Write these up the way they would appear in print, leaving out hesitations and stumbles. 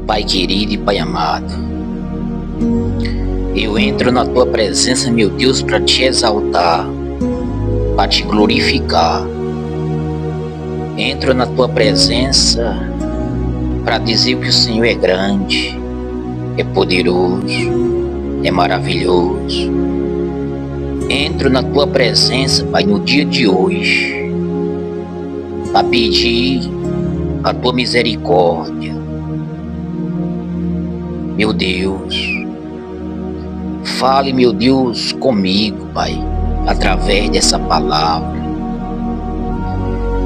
Pai querido e Pai amado, eu entro na Tua presença, meu Deus, para Te exaltar, para Te glorificar. Entro na Tua presença para dizer que o Senhor é grande, é poderoso, é maravilhoso. Entro na Tua presença, Pai, no dia de hoje, para pedir a Tua misericórdia. Meu Deus, fale, meu Deus, comigo, Pai, através dessa palavra.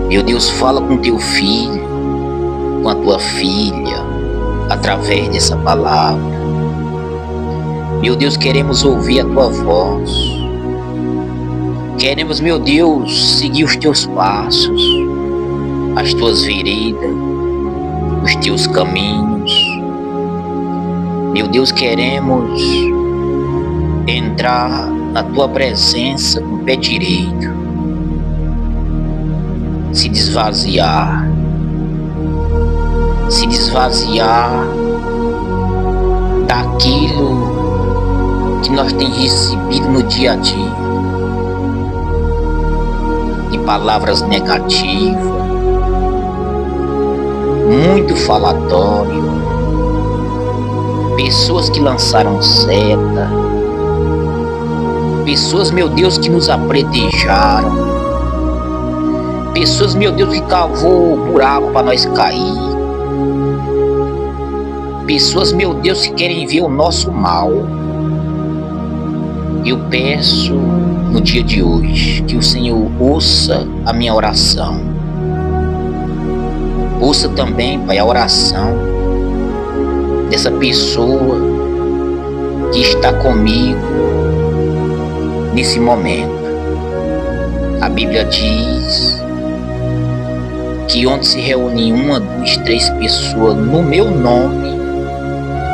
Meu Deus, fala com Teu filho, com a Tua filha, através dessa palavra. Meu Deus, queremos ouvir a Tua voz. Queremos, meu Deus, seguir os Teus passos, as Tuas veredas, os Teus caminhos. Meu Deus, queremos entrar na Tua presença com o pé direito, se desvaziar daquilo que nós temos recebido no dia a dia, de palavras negativas, muito falatório, pessoas que lançaram seta, pessoas, meu Deus, que nos apredejaram, pessoas, meu Deus, que cavou buraco para nós cair, pessoas, meu Deus, que querem ver o nosso mal. Eu peço no dia de hoje que o Senhor ouça a minha oração, ouça também, Pai, a oração dessa pessoa que está comigo nesse momento. A Bíblia diz que onde se reúne uma, duas, três pessoas no meu nome,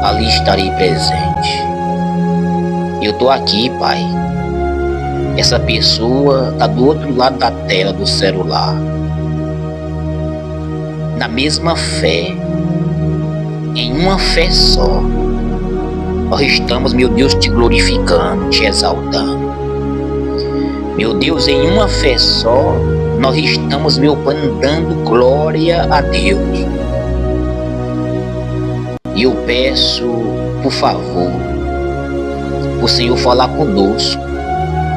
ali estarei presente. Eu estou aqui, Pai. Essa pessoa está do outro lado da tela do celular, na mesma fé, em uma fé só. Nós estamos, meu Deus, Te glorificando, Te exaltando. Meu Deus, em uma fé só, nós estamos, meu Pai, dando glória a Deus. E eu peço, por favor, o Senhor falar conosco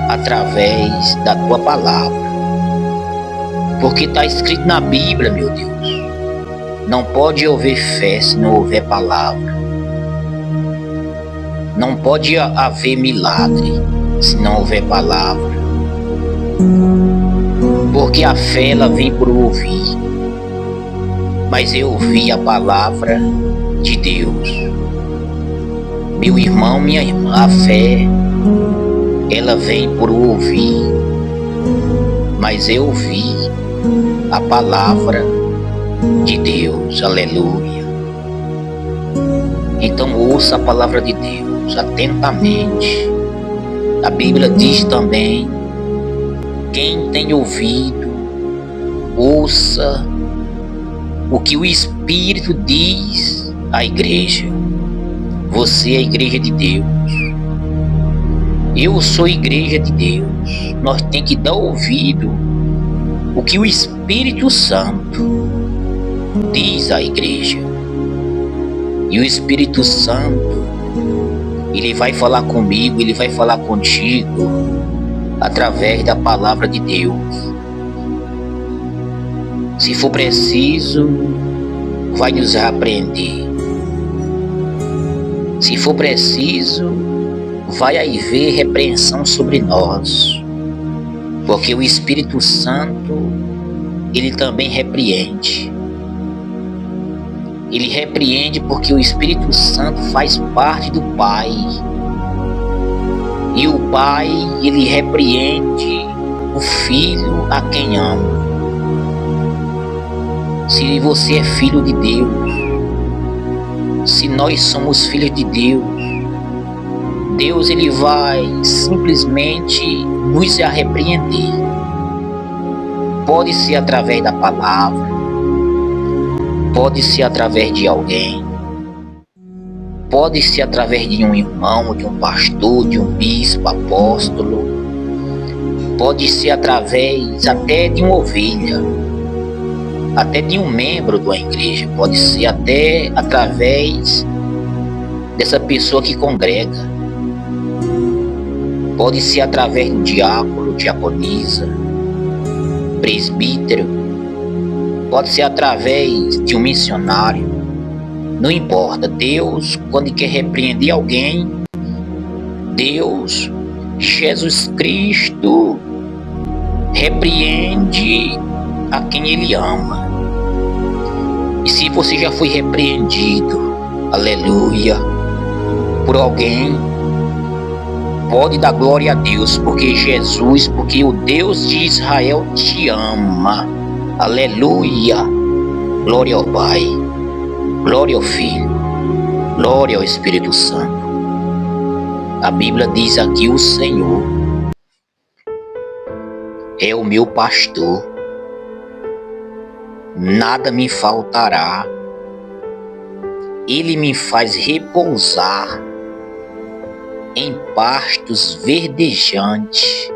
através da Tua palavra. Porque está escrito na Bíblia, meu Deus, não pode haver fé se não houver palavra. Não pode haver milagre se não houver palavra. Porque a fé, ela vem por ouvir. Mas eu ouvi a palavra de Deus. Meu irmão, minha irmã, a fé, ela vem por ouvir. Mas eu ouvi a palavra de Deus, aleluia. Então ouça a palavra de Deus atentamente. A Bíblia diz também: quem tem ouvido, ouça o que o Espírito diz à igreja. Você é a igreja de Deus, eu sou a igreja de Deus. Nós temos que dar ouvido o que o Espírito Santo diz à igreja. E o Espírito Santo, ele vai falar comigo, ele vai falar contigo através da palavra de Deus. Se for preciso, vai nos repreender. Se for preciso, vai haver repreensão sobre nós. Porque o Espírito Santo, ele também repreende. Ele repreende porque o Espírito Santo faz parte do Pai. E o Pai, ele repreende o Filho a quem ama. Se você é filho de Deus, se nós somos filhos de Deus, Deus, ele vai simplesmente nos repreender. Pode ser através da palavra, Pode ser através de alguém, pode ser através de um irmão, de um pastor, de um bispo, apóstolo, pode ser através até de uma ovelha, até de um membro de uma igreja, pode ser até através dessa pessoa que congrega, pode ser através do diácono, diaconisa, presbítero, pode ser através de um missionário, não importa. Deus, quando quer repreender alguém, Deus, Jesus Cristo, repreende a quem Ele ama. E se você já foi repreendido, aleluia, por alguém, pode dar glória a Deus, porque Jesus, porque o Deus de Israel te ama. Aleluia. Glória ao Pai, glória ao Filho, glória ao Espírito Santo. A Bíblia diz aqui: o Senhor é o meu pastor, nada me faltará. Ele me faz repousar em pastos verdejantes.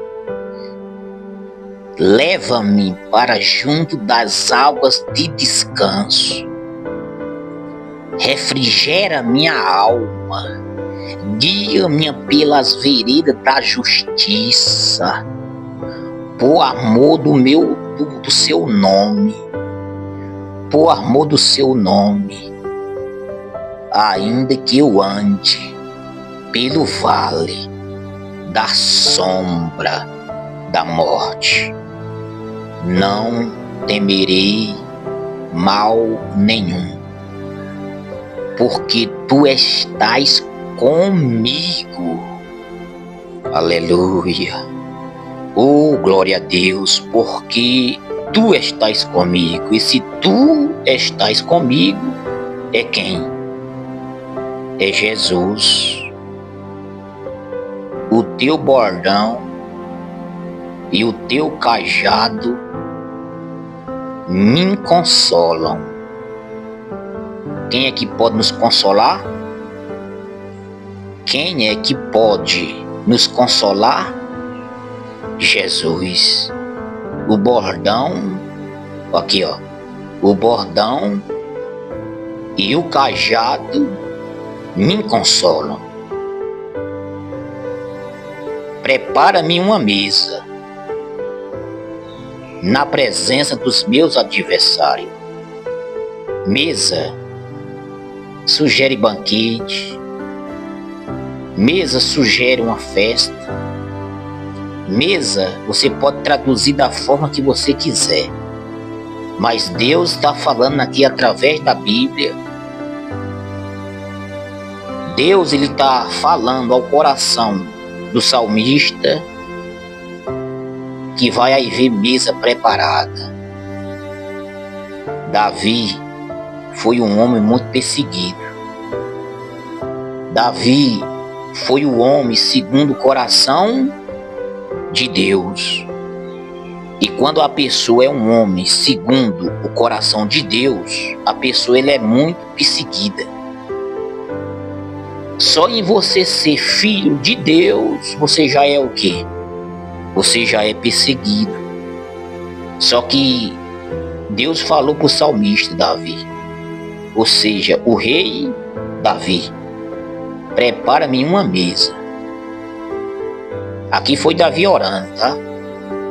Leva-me para junto das águas de descanso. Refrigera minha alma. Guia-me pelas veredas da justiça, por amor do seu nome. Por amor do seu nome. Ainda que eu ande pelo vale da sombra da morte, não temerei mal nenhum, porque tu estás comigo. Aleluia. Oh, glória a Deus, porque tu estás comigo. E se tu estás comigo, é quem? É Jesus. O teu bordão e o teu cajado me consolam. Quem é que pode nos consolar? Quem é que pode nos consolar? Jesus. O bordão, aqui ó, o bordão e o cajado me consolam. Prepara-me uma mesa na presença dos meus adversários. Mesa sugere banquete. Mesa sugere uma festa. Mesa você pode traduzir da forma que você quiser. Mas Deus está falando aqui através da Bíblia. Deus ele está falando ao coração do salmista que vai haver mesa preparada. Davi foi um homem muito perseguido. Davi foi o homem segundo o coração de Deus. E quando a pessoa é um homem segundo o coração de Deus, a pessoa ele é muito perseguida. Só em você ser filho de Deus, você já é o quê? Você já é perseguido. Só que Deus falou para o salmista Davi, ou seja, o rei Davi: prepara-me uma mesa. Aqui foi Davi orando, tá?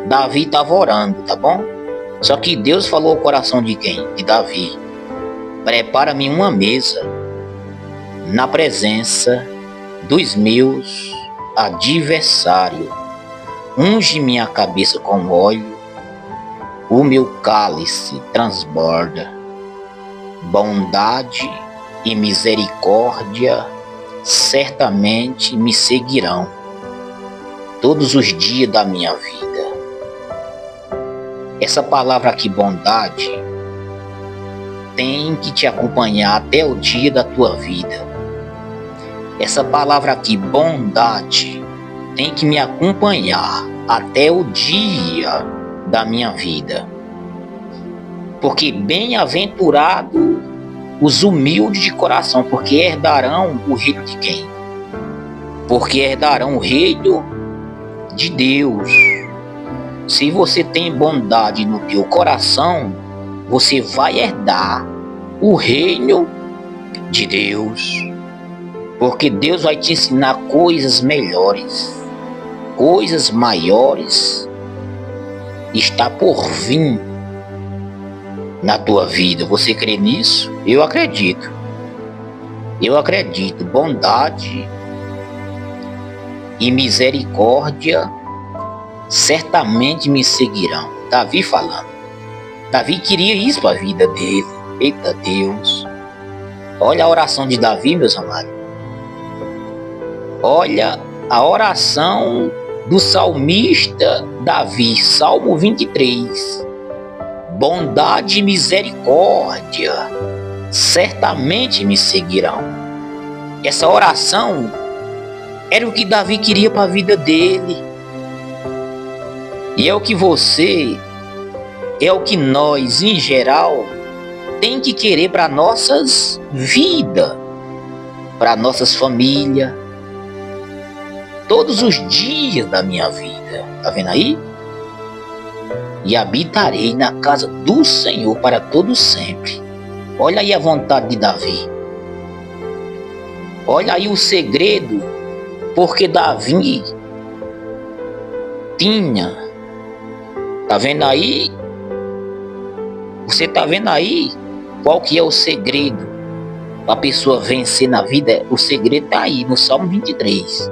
Davi estava orando, tá bom? Só que Deus falou ao coração de quem? De Davi: prepara-me uma mesa na presença dos meus adversários. Unge minha cabeça com óleo, o meu cálice transborda. Bondade e misericórdia certamente me seguirão todos os dias da minha vida. Essa palavra aqui, bondade, tem que te acompanhar até o dia da tua vida. Essa palavra aqui, bondade, tem que me acompanhar até o dia da minha vida. Porque bem-aventurado os humildes de coração, porque herdarão o reino de quem? Porque herdarão o reino de Deus. Se você tem bondade no teu coração, você vai herdar o reino de Deus. Porque Deus vai te ensinar coisas melhores, coisas maiores, está por vir na tua vida. Você crê nisso? Eu acredito. Eu acredito. Bondade e misericórdia certamente me seguirão. Davi falando. Davi queria isso para a vida dele. Eita Deus. Olha a oração de Davi, meus amados. Olha a oração do salmista Davi, Salmo 23. Bondade e misericórdia certamente me seguirão. Essa oração era o que Davi queria para a vida dele. E é o que você, é o que nós, em geral, tem que querer para nossas vidas, para nossas famílias, todos os dias da minha vida. Tá vendo aí? E habitarei na casa do Senhor para todo sempre. Olha aí a vontade de Davi. Olha aí o segredo, porque Davi tinha. Tá vendo aí? Você tá vendo aí qual que é o segredo para a pessoa vencer na vida? O segredo tá aí no Salmo 23.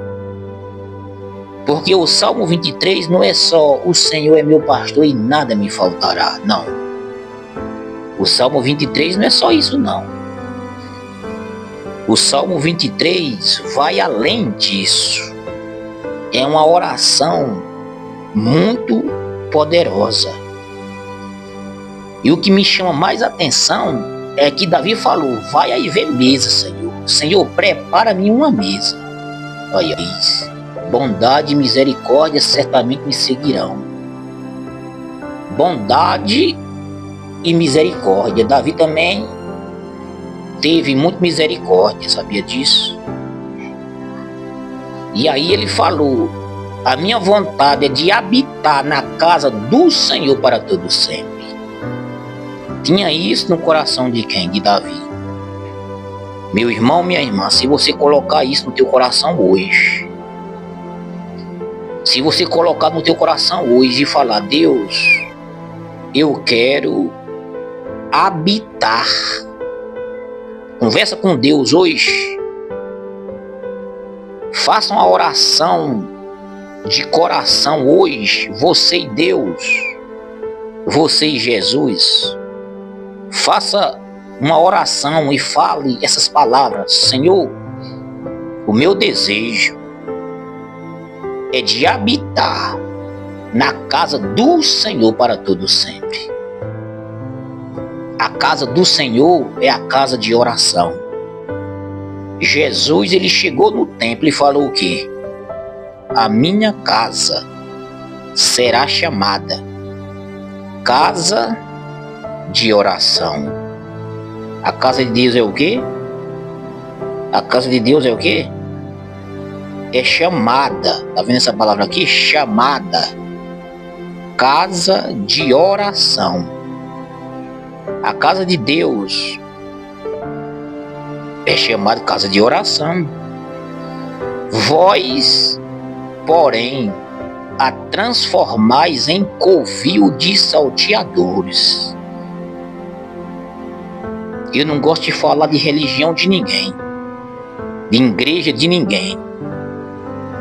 Porque o Salmo 23 não é só o Senhor é meu pastor e nada me faltará. Não. O Salmo 23 não é só isso, não. O Salmo 23 vai além disso. É uma oração muito poderosa. E o que me chama mais atenção é que Davi falou: vai aí ver mesa, Senhor. Senhor, prepara-me uma mesa. Olha isso. Bondade e misericórdia certamente me seguirão. Bondade e misericórdia. Davi também teve muita misericórdia, sabia disso? E aí ele falou: a minha vontade é de habitar na casa do Senhor para todo sempre. Tinha isso no coração de quem? De Davi. Meu irmão, minha irmã, se você colocar isso no teu coração hoje, se você colocar no teu coração hoje e falar: Deus, eu quero habitar. Conversa com Deus hoje. Faça uma oração de coração hoje. Você e Deus. Você e Jesus. Faça uma oração e fale essas palavras: Senhor, o meu desejo é de habitar na casa do Senhor para todo sempre. A casa do Senhor é a casa de oração. Jesus, ele chegou no templo e falou o quê? A minha casa será chamada casa de oração. A casa de Deus é o quê? A casa de Deus é o quê? É chamada. Tá vendo essa palavra aqui? Chamada. Casa de oração. A casa de Deus é chamada casa de oração. Vós, porém, a transformais em covil de salteadores. Eu não gosto de falar de religião de ninguém, de igreja de ninguém.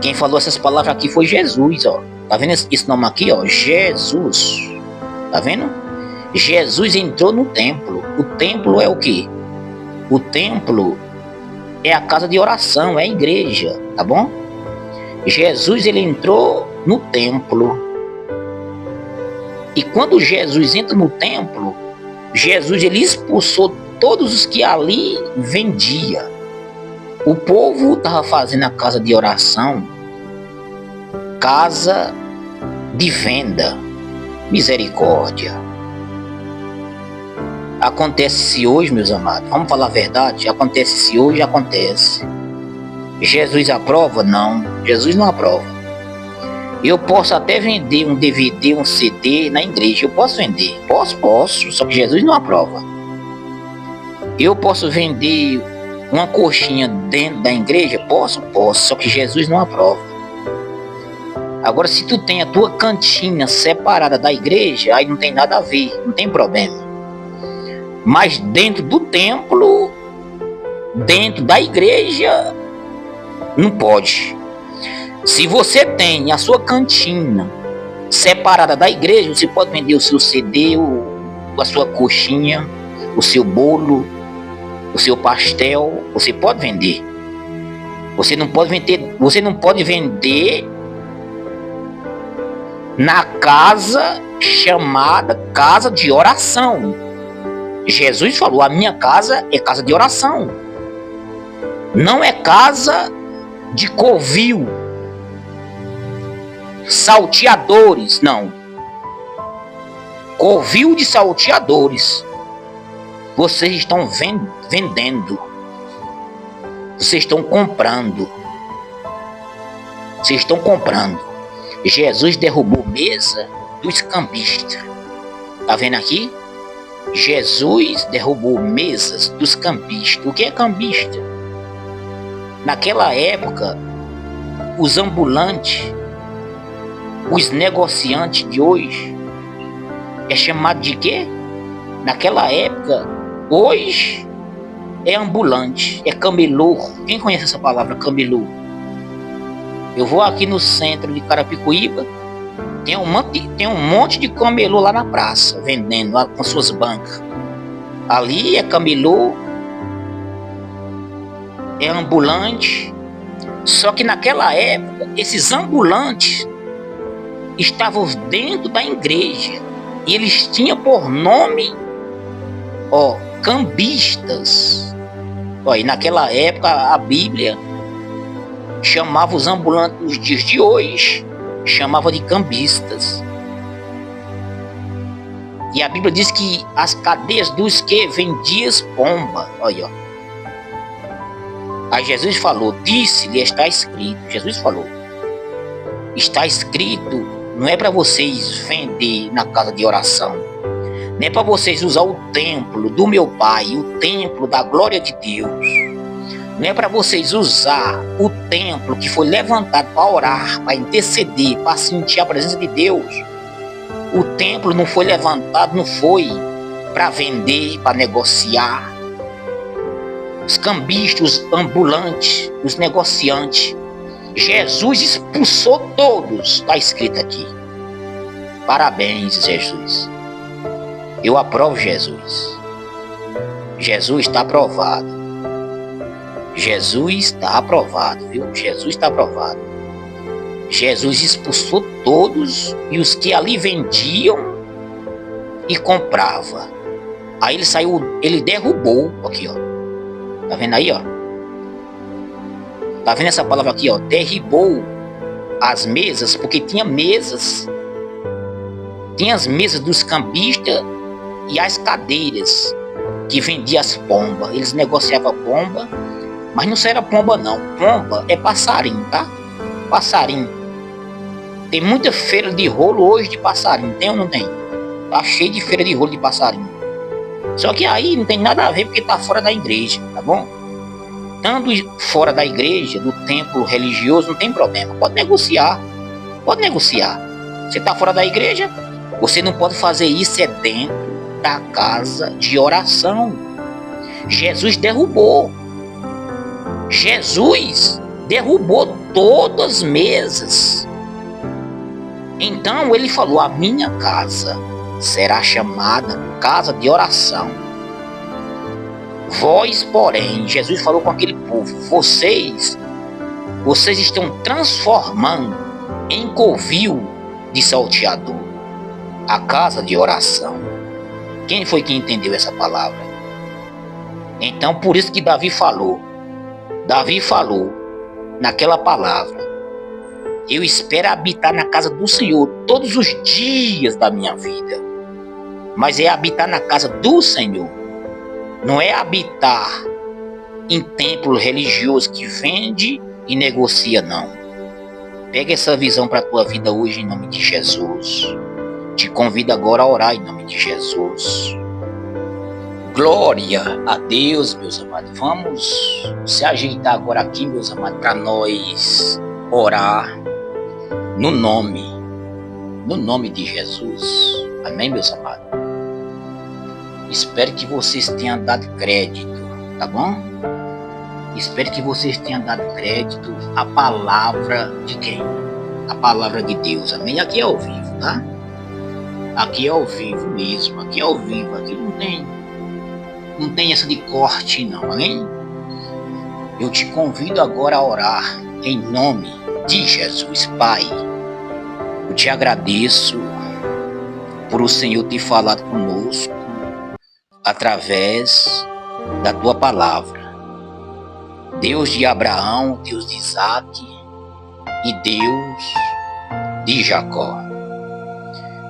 Quem falou essas palavras aqui foi Jesus, ó. Tá vendo esse nome aqui, ó? Jesus. Tá vendo? Jesus entrou no templo. O templo é o quê? O templo é a casa de oração, é a igreja, tá bom? Jesus, ele entrou no templo. E quando Jesus entra no templo, Jesus, ele expulsou todos os que ali vendiam. O povo estava fazendo a casa de oração, casa de venda. Misericórdia. Acontece se hoje, meus amados, vamos falar a verdade, acontece se hoje, acontece. Jesus aprova? Não, Jesus não aprova. Eu posso até vender um DVD, um CD na igreja, eu posso vender, posso, só que Jesus não aprova. Eu posso vender uma coxinha dentro da igreja? Posso, só que Jesus não aprova. Agora, se tu tem a tua cantina separada da igreja, aí não tem nada a ver, não tem problema. Mas dentro do templo, dentro da igreja, não pode. Se você tem a sua cantina separada da igreja, você pode vender o seu CD, a sua coxinha, o seu bolo, o seu pastel, você pode vender. Você não pode vender na casa chamada casa de oração. Jesus falou: a minha casa é casa de oração, não é casa de covil, salteadores, não. Covil de salteadores vocês estão vendendo, vocês estão comprando. Jesus derrubou mesa dos cambistas. Tá vendo aqui? Jesus derrubou mesas dos cambistas. O que é cambista? Naquela época, os ambulantes, os negociantes de hoje, é chamado de quê? Naquela época, hoje é ambulante, é camelô. Quem conhece essa palavra, camelô? Eu vou aqui no centro de Carapicuíba, tem um monte de camelô lá na praça, vendendo lá com suas bancas. Ali é camelô, é ambulante. Só que naquela época, esses ambulantes estavam dentro da igreja e eles tinham por nome, cambistas. E naquela época a Bíblia chamava os ambulantes nos dias de hoje, chamava de cambistas. E a Bíblia diz que as cadeias dos que vendiam pomba. Olha, aí Jesus falou, disse-lhe, está escrito. Jesus falou, está escrito, não é para vocês vender na casa de oração, não é para vocês usar o templo do meu Pai, o templo da glória de Deus. Não é para vocês usar o templo que foi levantado para orar, para interceder, para sentir a presença de Deus. O templo não foi levantado, não foi para vender, para negociar. Os cambistas, os ambulantes, os negociantes, Jesus expulsou todos, está escrito aqui. Parabéns, Jesus. Eu aprovo Jesus. Jesus está aprovado. Jesus está aprovado, viu? Jesus está aprovado. Jesus expulsou todos e os que ali vendiam e compravam. Aí ele saiu, ele derrubou, aqui, Tá vendo aí, Tá vendo essa palavra aqui, Derrubou as mesas, porque tinha mesas. Tinha as mesas dos cambistas e as cadeiras que vendiam as pombas. Eles negociavam pomba. Mas não era pomba não, pomba é passarinho, tá? Passarinho. Tem muita feira de rolo hoje de passarinho, tem ou não tem? Tá cheio de feira de rolo de passarinho. Só que aí não tem nada a ver porque tá fora da igreja, tá bom? Estando fora da igreja, do templo religioso, não tem problema, pode negociar. Você tá fora da igreja, você não pode fazer isso, é dentro da casa de oração. Jesus derrubou todas as mesas. Então ele falou, a minha casa será chamada casa de oração. Vós, porém, Jesus falou com aquele povo, vocês estão transformando em covil de salteador a casa de oração. Quem foi que entendeu essa palavra? Então por isso que Davi falou naquela palavra, eu espero habitar na casa do Senhor todos os dias da minha vida, mas é habitar na casa do Senhor. Não é habitar em templo religioso que vende e negocia, não. Pega essa visão para a tua vida hoje em nome de Jesus. Te convido agora a orar em nome de Jesus. Glória a Deus, meus amados. Vamos se ajeitar agora aqui, meus amados, para nós orar no nome de Jesus. Amém, meus amados? Espero que vocês tenham dado crédito, tá bom? Espero que vocês tenham dado crédito à palavra de quem? A palavra de Deus, amém? Aqui é ao vivo, tá? Aqui é ao vivo mesmo, aqui é ao vivo, aqui não tem essa de corte não, amém? Eu te convido agora a orar em nome de Jesus. Pai, eu te agradeço por o Senhor ter falado conosco através da tua palavra. Deus de Abraão, Deus de Isaac e Deus de Jacó.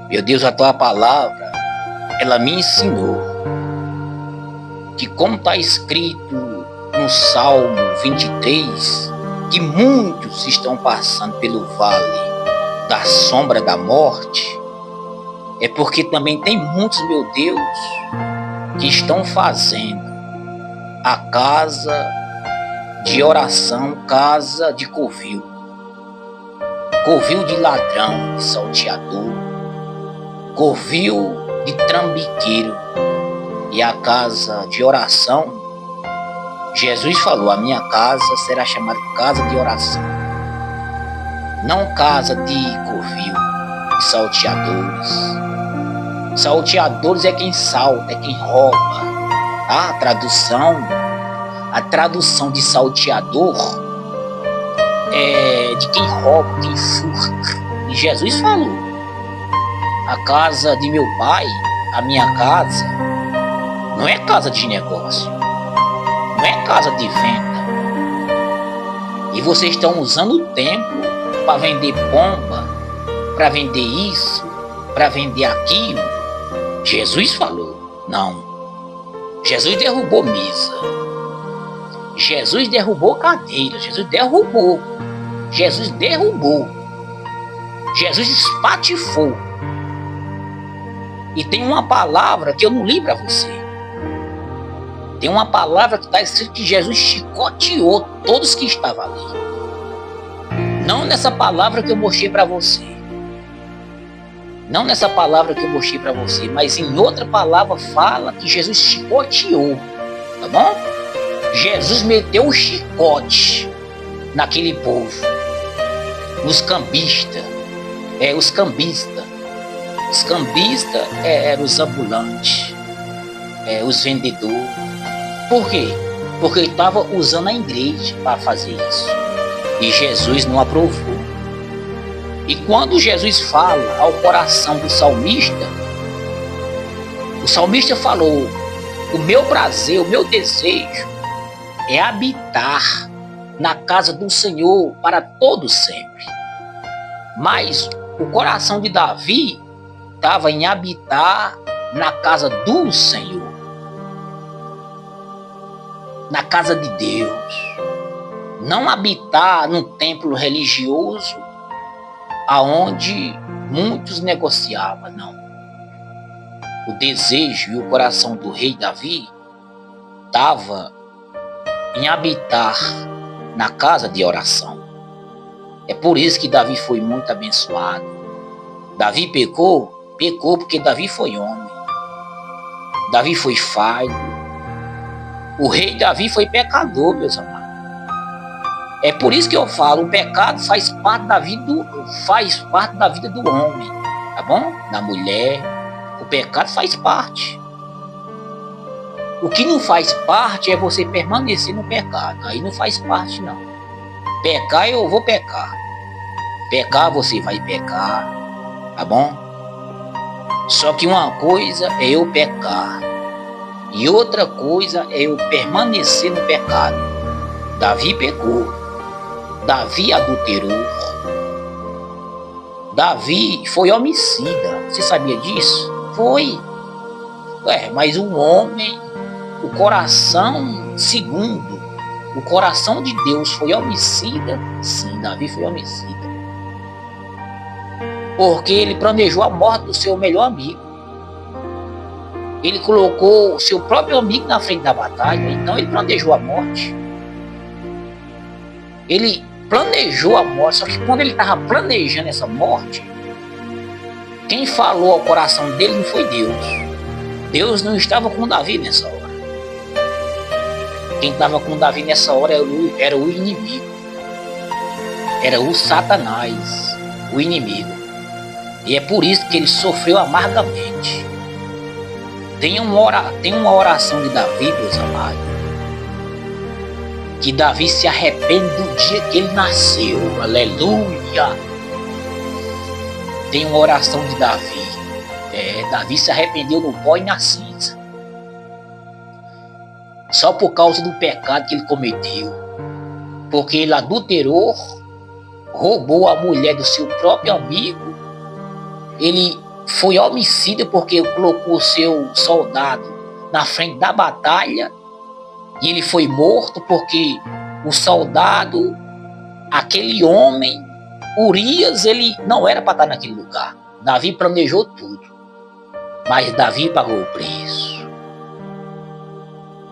Meu Deus, a tua palavra, ela me ensinou que, como está escrito no Salmo 23, que muitos estão passando pelo vale da sombra da morte, é porque também tem muitos, meu Deus, que estão fazendo a casa de oração, casa de covil de ladrão, de salteador, covil de trambiqueiro. E a casa de oração, Jesus falou, a minha casa será chamada casa de oração, não casa de covil, de salteadores. Salteadores é quem salta, é quem rouba. A tradução de salteador é de quem rouba, quem furta. E Jesus falou, a casa de meu pai, a minha casa, não é casa de negócio, não é casa de venda. E vocês estão usando o templo para vender pomba, para vender isso, para vender aquilo. Jesus falou, não. Jesus derrubou mesa. Jesus derrubou cadeira. Jesus derrubou. Jesus espatifou. E tem uma palavra que eu não li para você. Tem uma palavra que está escrito que Jesus chicoteou todos que estavam ali. Não nessa palavra que eu mostrei para você. Não nessa palavra que eu mostrei para você, mas em outra palavra fala que Jesus chicoteou, tá bom? Jesus meteu o chicote naquele povo, nos cambistas, os cambistas. Os cambistas eram os ambulantes, os vendedores. Por quê? Porque ele estava usando a igreja para fazer isso. E Jesus não aprovou. E quando Jesus fala ao coração do salmista, o salmista falou, o meu prazer, o meu desejo é habitar na casa do Senhor para todo sempre. Mas o coração de Davi estava em habitar na casa do Senhor, na casa de Deus. Não habitar num templo religioso aonde muitos negociavam, não. O desejo e o coração do rei Davi estava em habitar na casa de oração. É por isso que Davi foi muito abençoado. Davi pecou porque Davi foi homem. Davi foi falho. O rei Davi foi pecador, meus amados. É por isso que eu falo, o pecado faz parte da vida do homem, tá bom? Da mulher. O pecado faz parte. O que não faz parte é você permanecer no pecado. Aí não faz parte, não. Pecar, eu vou pecar. Pecar, você vai pecar, tá bom? Só que uma coisa é eu pecar e outra coisa é eu permanecer no pecado. Davi pecou. Davi adulterou. Davi foi homicida. Você sabia disso? Foi. Mas o homem, o coração, segundo, o coração de Deus foi homicida? Sim, Davi foi homicida. Porque ele planejou a morte do seu melhor amigo. Ele colocou o seu próprio amigo na frente da batalha, então ele planejou a morte. Ele planejou a morte, só que quando ele estava planejando essa morte, quem falou ao coração dele não foi Deus. Deus não estava com Davi nessa hora. Quem estava com Davi nessa hora era o inimigo. Era o Satanás, o inimigo. E é por isso que ele sofreu amargamente. Tem uma oração de Davi, meus amados, que Davi se arrepende do dia que ele nasceu. Aleluia! Tem uma oração de Davi. Davi se arrependeu no pó e na cinza. Só por causa do pecado que ele cometeu. Porque ele adulterou, roubou a mulher do seu próprio amigo. Ele foi homicida porque colocou o seu soldado na frente da batalha. E ele foi morto porque o soldado, aquele homem, Urias, ele não era para estar naquele lugar. Davi planejou tudo. Mas Davi pagou o preço.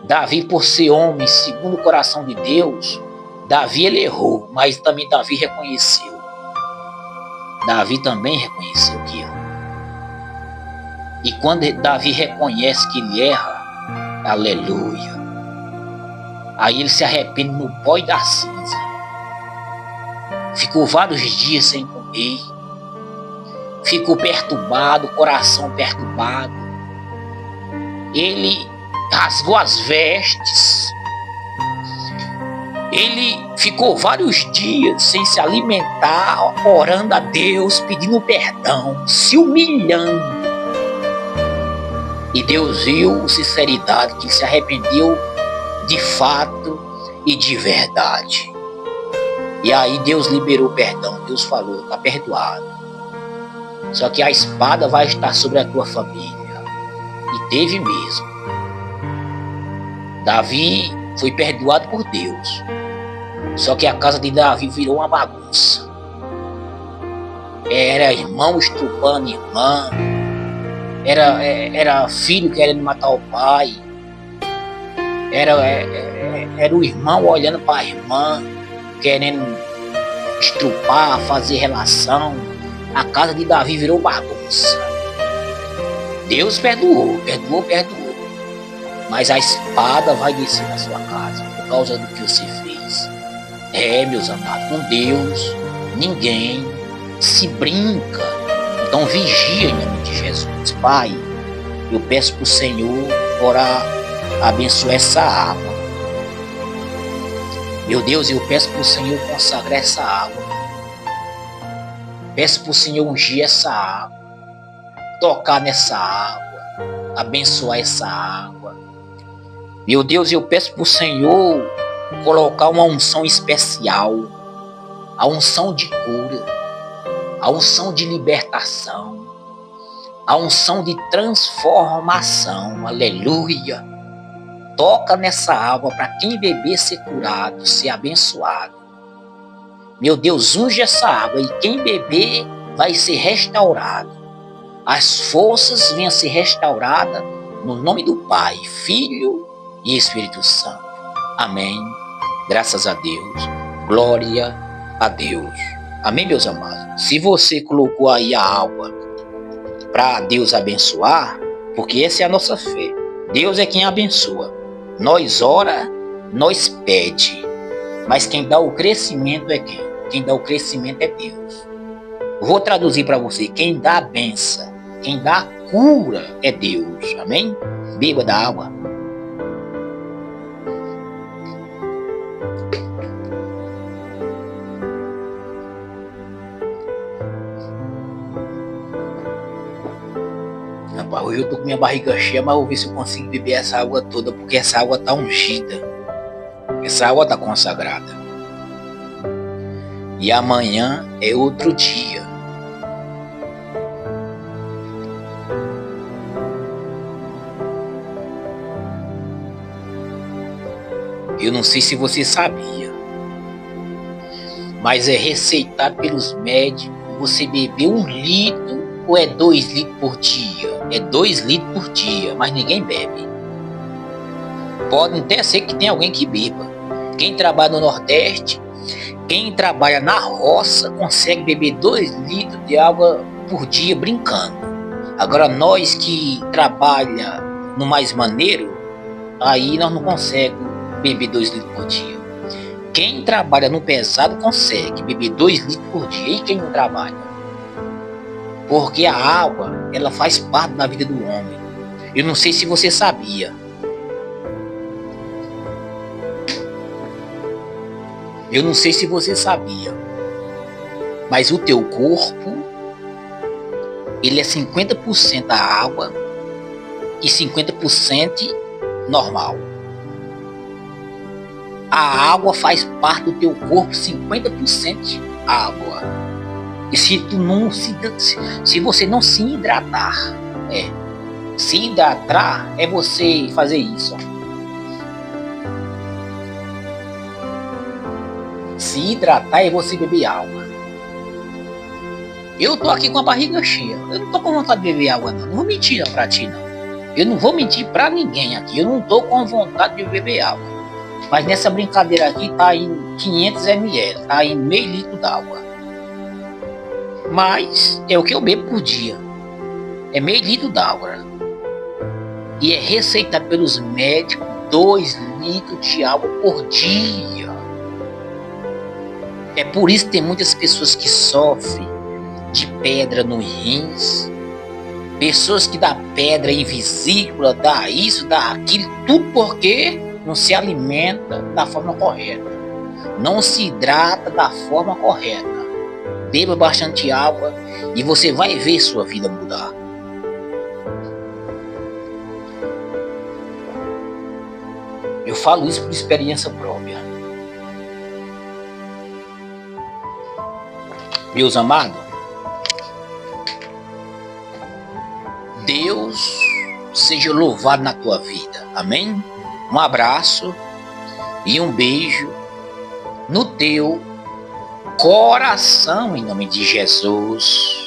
Davi, por ser homem, segundo o coração de Deus, Davi ele errou, mas também Davi reconheceu. Davi também reconheceu que errou. E quando Davi reconhece que ele erra, aleluia, aí ele se arrepende no pó e da cinza. Ficou vários dias sem comer. Ficou perturbado, coração perturbado. Ele rasgou as vestes. Ele ficou vários dias sem se alimentar, orando a Deus, pedindo perdão, se humilhando. E Deus viu sinceridade, que se arrependeu de fato e de verdade. E aí Deus liberou perdão. Deus falou, está perdoado. Só que a espada vai estar sobre a tua família. E teve mesmo. Davi foi perdoado por Deus. Só que a casa de Davi virou uma bagunça. Era irmão estrupando irmã. Era filho querendo matar o pai. Era o irmão olhando para a irmã, querendo estrupar, fazer relação. A casa de Davi virou bagunça. Deus perdoou. Mas a espada vai descer na sua casa por causa do que você fez. Meus amados, com Deus ninguém se brinca. Então vigia em nome de Jesus. Pai, eu peço para o Senhor orar, abençoar essa água. Meu Deus, eu peço para o Senhor consagrar essa água. Peço para o Senhor ungir essa água, tocar nessa água, abençoar essa água. Meu Deus, eu peço para o Senhor colocar uma unção especial, a unção de cura, a unção de libertação, a unção de transformação. Aleluia! Toca nessa água para quem beber ser curado, ser abençoado. Meu Deus, unge essa água e quem beber vai ser restaurado. As forças venham a ser restauradas no nome do Pai, Filho e Espírito Santo. Amém. Graças a Deus. Glória a Deus. Amém, meus amados. Se você colocou aí a água para Deus abençoar, porque essa é a nossa fé. Deus é quem abençoa. Nós ora, nós pede. Mas quem dá o crescimento é quem? Quem dá o crescimento é Deus. Vou traduzir para você. Quem dá a bênção, quem dá a cura é Deus. Amém? Beba da água. Rapaz, hoje eu tô com minha barriga cheia, mas vou ver se eu consigo beber essa água toda, porque essa água tá ungida. Essa água tá consagrada. E amanhã é outro dia. Eu não sei se você sabia, mas é receitado pelos médicos você beber 1 litro ou é 2 litros por dia? É 2 litros por dia, mas ninguém bebe. Pode até ser que tenha alguém que beba. Quem trabalha no Nordeste, quem trabalha na roça, consegue beber 2 litros de água por dia brincando. Agora nós que trabalha no mais maneiro, aí nós não conseguimos beber 2 litros por dia. Quem trabalha no pesado consegue beber 2 litros por dia. E quem não trabalha? Porque a água, ela faz parte da vida do homem. Eu não sei se você sabia. Eu não sei se você sabia. Mas o teu corpo, ele é 50% água e 50% normal. A água faz parte do teu corpo, 50% água. E se você não se hidratar, se hidratar é você fazer isso. Se hidratar é você beber água. Eu tô aqui com a barriga cheia. Eu não tô com vontade de beber água, não. Não vou mentir não pra ti, não. Eu não vou mentir pra ninguém aqui. Eu não tô com vontade de beber água. Mas nessa brincadeira aqui tá em 500 ml. Tá em meio litro d'água. Mas é o que eu bebo por dia. É meio litro d'água. E é receitado pelos médicos 2 litros de água por dia. É por isso que tem muitas pessoas que sofrem de pedra nos rins, pessoas que dá pedra em vesícula, dá isso, dá aquilo, tudo porque não se alimenta da forma correta, não se hidrata da forma correta. Beba bastante água e você vai ver sua vida mudar. Eu falo isso por experiência própria. Meus amados, Deus seja louvado na tua vida. Amém? Um abraço e um beijo no teu coração em nome de Jesus.